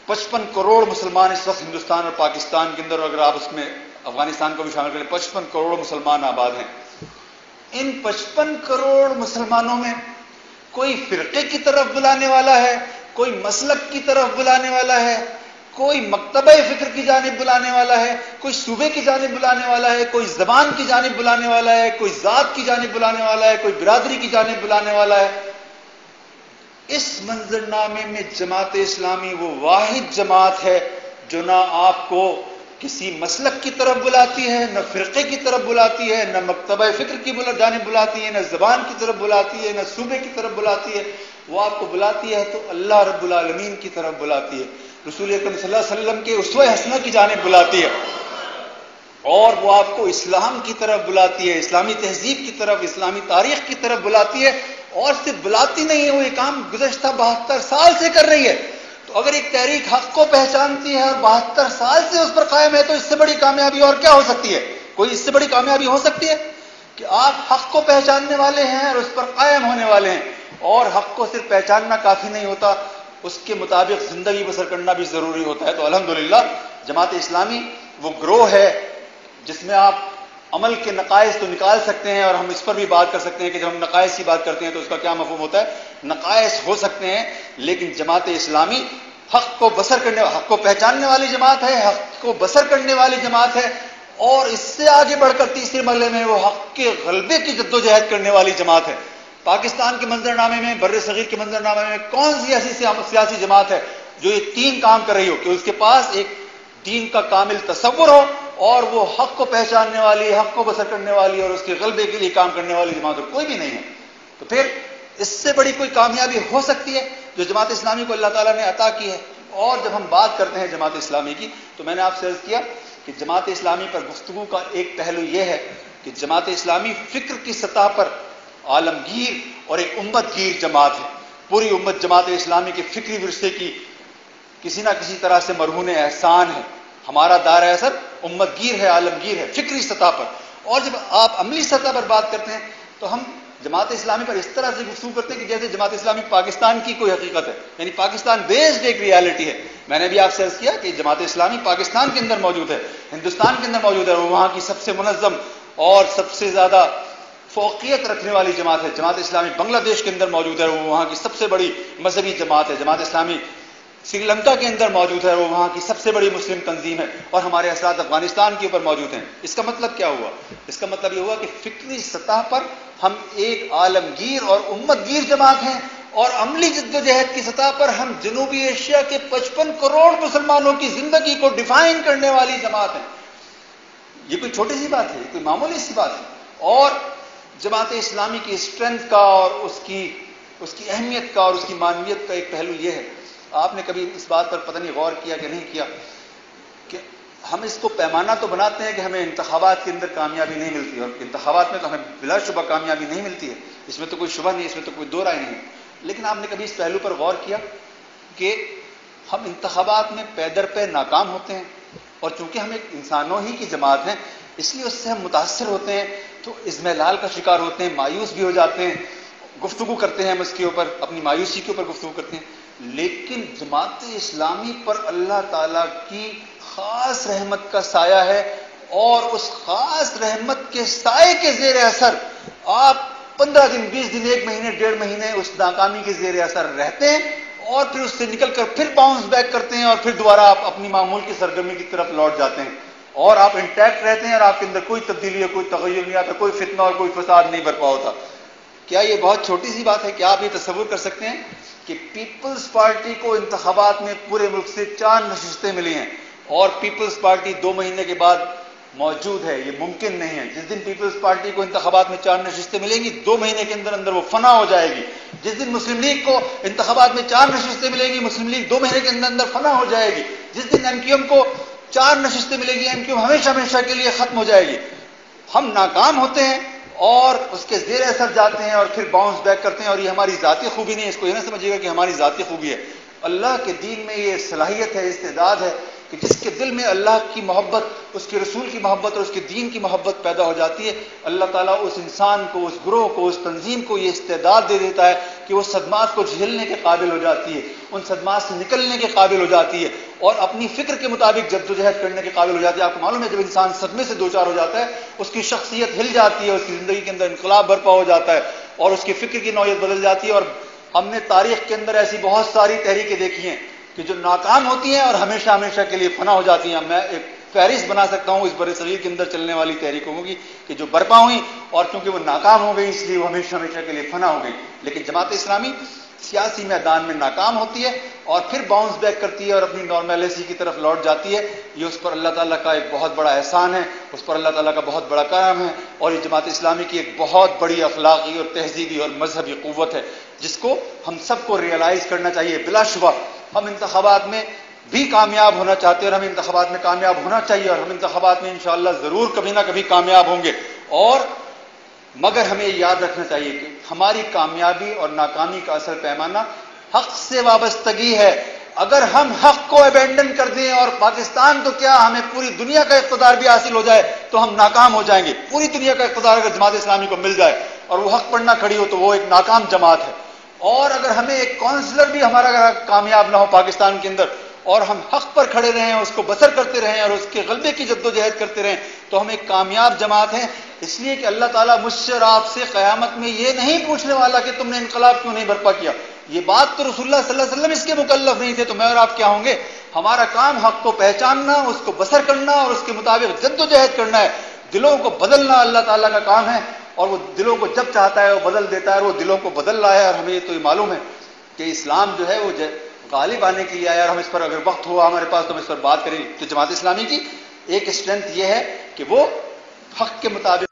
55 کروڑ مسلمان اس وقت ہندوستان اور پاکستان کے اندر، اگر آپ اس میں افغانستان کو بھی شامل کریں 55 کروڑ مسلمان آباد ہیں. ان 55 کروڑ مسلمانوں میں کوئی فرقے کی طرف بلانے والا ہے، کوئی مسلک کی طرف بلانے والا ہے، کوئی مکتبہ فکر کی جانب بلانے والا ہے، کوئی صوبے کی جانب بلانے والا ہے، کوئی زبان کی جانب بلانے والا ہے، کوئی ذات کی جانب بلانے والا ہے، کوئی برادری کی جانب بلانے والا ہے. اس منظرنامے میں جماعت اسلامی وہ واحد جماعت ہے جو نہ آپ کو کسی مسلک کی طرف بلاتی ہے، نہ فرقے کی طرف بلاتی ہے، نہ مکتبہ فکر کی جانب بلاتی ہے، نہ زبان کی طرف بلاتی ہے، نہ صوبے کی طرف بلاتی ہے. وہ آپ کو بلاتی ہے تو اللہ رب العالمین کی طرف بلاتی ہے، رسول اکرم صلی اللہ علیہ وسلم کے اسوہ حسنہ کی جانب بلاتی ہے، اور وہ آپ کو اسلام کی طرف بلاتی ہے، اسلامی تہذیب کی طرف، اسلامی تاریخ کی طرف بلاتی ہے. اور صرف بلاتی نہیں ہے، وہ یہ کام گزشتہ 72 سال سے کر رہی ہے. تو اگر ایک تحریک حق کو پہچانتی ہے اور 72 سال سے اس پر قائم ہے تو اس سے بڑی کامیابی اور کیا ہو سکتی ہے؟ کوئی اس سے بڑی کامیابی ہو سکتی ہے کہ آپ حق کو پہچاننے والے ہیں اور اس پر قائم ہونے والے ہیں. اور حق کو صرف پہچاننا کافی نہیں ہوتا، اس کے مطابق زندگی بسر کرنا بھی ضروری ہوتا ہے. تو الحمدللہ جماعت اسلامی وہ گروہ ہے جس میں آپ عمل کے نقائص تو نکال سکتے ہیں، اور ہم اس پر بھی بات کر سکتے ہیں کہ جب ہم نقائص کی بات کرتے ہیں تو اس کا کیا مفہوم ہوتا ہے. نقائص ہو سکتے ہیں، لیکن جماعت اسلامی حق کو بسر کرنے، حق کو پہچاننے والی جماعت ہے، حق کو بسر کرنے والی جماعت ہے، اور اس سے آگے بڑھ کر تیسرے مرحلے میں وہ حق کے غلبے کی جدوجہد کرنے والی جماعت ہے. پاکستان کے منظرنامے میں، بر صغیر کے منظرنامے میں کون سی ایسی سیاسی جماعت ہے جو یہ تین کام کر رہی ہو کہ اس کے پاس ایک دین کا کامل تصور ہو اور وہ حق کو پہچاننے والی، حق کو بسر کرنے والی اور اس کے غلبے کے لیے کام کرنے والی جماعت کوئی بھی نہیں ہے؟ تو پھر اس سے بڑی کوئی کامیابی ہو سکتی ہے جو جماعت اسلامی کو اللہ تعالیٰ نے عطا کی ہے. اور جب ہم بات کرتے ہیں جماعت اسلامی کی تو میں نے آپ سے عرض کیا کہ جماعت اسلامی پر گفتگو کا ایک پہلو یہ ہے کہ جماعت اسلامی فکر کی سطح پر عالمگیر اور ایک امت گیر جماعت ہے. پوری امت جماعت اسلامی کے فکری ورثے کی کسی نہ کسی طرح سے مرہون احسان ہے. ہمارا دائرہ اثر امت گیر ہے، عالمگیر ہے فکری سطح پر. اور جب آپ عملی سطح پر بات کرتے ہیں تو ہم جماعت اسلامی پر اس طرح سے گفتگو کرتے ہیں کہ جیسے جماعت اسلامی پاکستان کی کوئی حقیقت ہے، یعنی پاکستان بیسڈ ایک ریالٹی ہے. میں نے بھی آپ سے عرض کیا کہ جماعت اسلامی پاکستان کے اندر موجود ہے، ہندوستان کے اندر موجود ہے، وہ وہاں کی سب سے منظم اور سب سے زیادہ فوقیت رکھنے والی جماعت ہے. جماعت اسلامی بنگلہ دیش کے اندر موجود ہے، وہ وہاں کی سب سے بڑی مذہبی جماعت ہے. جماعت اسلامی سری لنکا کے اندر موجود ہے، وہ وہاں کی سب سے بڑی مسلم تنظیم ہے، اور ہمارے اثرات افغانستان کے اوپر موجود ہیں. اس کا مطلب کیا ہوا؟ اس کا مطلب یہ ہوا کہ فکری سطح پر ہم ایک عالمگیر اور امت گیر جماعت ہیں، اور عملی جدوجہد کی سطح پر ہم جنوبی ایشیا کے 55 کروڑ مسلمانوں کی زندگی کو ڈیفائن کرنے والی جماعت ہیں. یہ کوئی چھوٹی سی بات ہے، یہ کوئی معمولی سی بات ہے. اور جماعت اسلامی کی اسٹرینتھ کا اور اس کی اہمیت کا اور اس کی معنویت کا ایک پہلو یہ ہے، آپ نے کبھی اس بات پر پتہ نہیں غور کیا کہ نہیں کیا کہ ہم اس کو پیمانہ تو بناتے ہیں کہ ہمیں انتخابات کے اندر کامیابی نہیں ملتی، اور انتخابات میں تو ہمیں بلا شبہ کامیابی نہیں ملتی ہے، اس میں تو کوئی شبہ نہیں، اس میں تو کوئی دو رائے نہیں. لیکن آپ نے کبھی اس پہلو پر غور کیا کہ ہم انتخابات میں پے در پے ناکام ہوتے ہیں، اور چونکہ ہم ایک انسانوں ہی کی جماعت ہیں اس لیے اس سے ہم متاثر ہوتے ہیں، تو اضمحلال کا شکار ہوتے ہیں، مایوس بھی ہو جاتے ہیں، گفتگو کرتے ہیں ہم اس کے اوپر، اپنی مایوسی کے اوپر گفتگو کرتے ہیں. لیکن جماعت اسلامی پر اللہ تعالیٰ کی خاص رحمت کا سایہ ہے، اور اس خاص رحمت کے سائے کے زیر اثر آپ 15 دن، 20 دن، 1 مہینے، 1.5 مہینے اس ناکامی کے زیر اثر رہتے ہیں، اور پھر اس سے نکل کر پھر باؤنس بیک کرتے ہیں، اور پھر دوبارہ آپ اپنی معمول کی سرگرمی کی طرف لوٹ جاتے ہیں، اور آپ انٹیکٹ رہتے ہیں، اور آپ کے اندر کوئی تبدیلی یا کوئی تغیر نہیں آتا، کوئی فتنہ اور کوئی فساد نہیں برپا ہوتا. کیا یہ بہت چھوٹی سی بات ہے؟ کیا آپ یہ تصور کر سکتے ہیں کہ پیپلز پارٹی کو انتخابات میں پورے ملک سے 4 نشستیں ملی ہیں، اور پیپلز پارٹی 2 مہینے کے بعد موجود ہے؟ یہ ممکن نہیں ہے. جس دن پیپلز پارٹی کو انتخابات میں 4 نشستیں ملیں گی 2 مہینے کے اندر اندر وہ فنا ہو جائے گی. جس دن مسلم لیگ کو انتخابات میں 4 نشستیں ملیں گی مسلم لیگ 2 مہینے کے اندر اندر فنا ہو جائے گی. جس دن ایم کیو ایم کو 4 نشستیں ملیں گی ایم کیو ایم ہمیشہ ہمیشہ کے لیے ختم ہو جائے گی. ہم ناکام ہوتے ہیں اور اس کے زیر اثر جاتے ہیں اور پھر باؤنس بیک کرتے ہیں، اور یہ ہماری ذاتی خوبی نہیں ہے، اس کو یہ نہ سمجھیے گا کہ ہماری ذاتی خوبی ہے. اللہ کے دین میں یہ صلاحیت ہے، استعداد ہے کہ جس کے دل میں اللہ کی محبت، اس کے رسول کی محبت اور اس کے دین کی محبت پیدا ہو جاتی ہے، اللہ تعالیٰ اس انسان کو، اس گروہ کو، اس تنظیم کو یہ استعداد دے دیتا ہے کہ وہ صدمات کو جھیلنے کے قابل ہو جاتی ہے، ان صدمات سے نکلنے کے قابل ہو جاتی ہے اور اپنی فکر کے مطابق جدوجہد کرنے کے قابل ہو جاتی ہے۔ آپ کو معلوم ہے جب انسان صدمے سے دوچار ہو جاتا ہے اس کی شخصیت ہل جاتی ہے، اس کی زندگی کے اندر انقلاب برپا ہو جاتا ہے اور اس کی فکر کی نوعیت بدل جاتی ہے۔ اور ہم نے تاریخ کے اندر ایسی بہت ساری تحریکیں دیکھی ہیں کہ جو ناکام ہوتی ہیں اور ہمیشہ ہمیشہ کے لیے فنا ہو جاتی ہیں۔ میں ایک فہرست بنا سکتا ہوں اس برصغیر کے اندر چلنے والی تحریکوں کی کہ جو برپا ہوئی اور چونکہ وہ ناکام ہو گئی اس لیے وہ ہمیشہ ہمیشہ کے لیے فنا ہو گئی۔ لیکن جماعت اسلامی سیاسی میدان میں ناکام ہوتی ہے اور پھر باؤنس بیک کرتی ہے اور اپنی نارملیسی کی طرف لوٹ جاتی ہے۔ یہ اس پر اللہ تعالیٰ کا ایک بہت بڑا احسان ہے، اس پر اللہ تعالیٰ کا بہت بڑا کرم ہے اور یہ جماعت اسلامی کی ایک بہت بڑی اخلاقی اور تہذیبی اور مذہبی قوت ہے جس کو ہم سب کو ریئلائز کرنا چاہیے۔ بلا شبہ ہم انتخابات میں بھی کامیاب ہونا چاہتے ہیں اور ہمیں انتخابات میں کامیاب ہونا چاہیے اور ہم انتخابات میں انشاءاللہ ضرور کبھی نہ کبھی کامیاب ہوں گے، اور مگر ہمیں یہ یاد رکھنا چاہیے کہ ہماری کامیابی اور ناکامی کا اصل پیمانہ حق سے وابستگی ہے۔ اگر ہم حق کو ابینڈن کر دیں اور پاکستان تو کیا ہمیں پوری دنیا کا اقتدار بھی حاصل ہو جائے تو ہم ناکام ہو جائیں گے۔ پوری دنیا کا اقتدار اگر جماعت اسلامی کو مل جائے اور وہ حق پر نہ کھڑی ہو تو وہ ایک ناکام جماعت ہے۔ اور اگر ہمیں ایک کونسلر بھی ہمارا کامیاب نہ ہو پاکستان کے اندر اور ہم حق پر کھڑے رہیں، اس کو بسر کرتے رہیں اور اس کے غلبے کی جدوجہد کرتے رہیں تو ہم ایک کامیاب جماعت ہیں۔ اس لیے کہ اللہ تعالیٰ مجھ سے اور آپ سے قیامت میں یہ نہیں پوچھنے والا کہ تم نے انقلاب کیوں نہیں برپا کیا۔ یہ بات تو رسول اللہ صلی اللہ علیہ وسلم اس کے مکلف نہیں تھے، تو میں اور آپ کیا ہوں گے؟ ہمارا کام حق کو پہچاننا، اس کو بسر کرنا اور اس کے مطابق جدوجہد کرنا ہے۔ دلوں کو بدلنا اللہ تعالیٰ کا کام ہے اور وہ دلوں کو جب چاہتا ہے وہ بدل دیتا ہے اور وہ دلوں کو بدل رہا ہے۔ اور ہمیں یہ تو یہ معلوم ہے کہ اسلام جو ہے وہ غالب آنے کے لیے آیا، اور ہم اس پر اگر وقت ہوا ہمارے پاس تو ہم اس پر بات کریں گے۔ تو جماعت اسلامی کی ایک اسٹرینتھ یہ ہے کہ وہ حق کے مطابق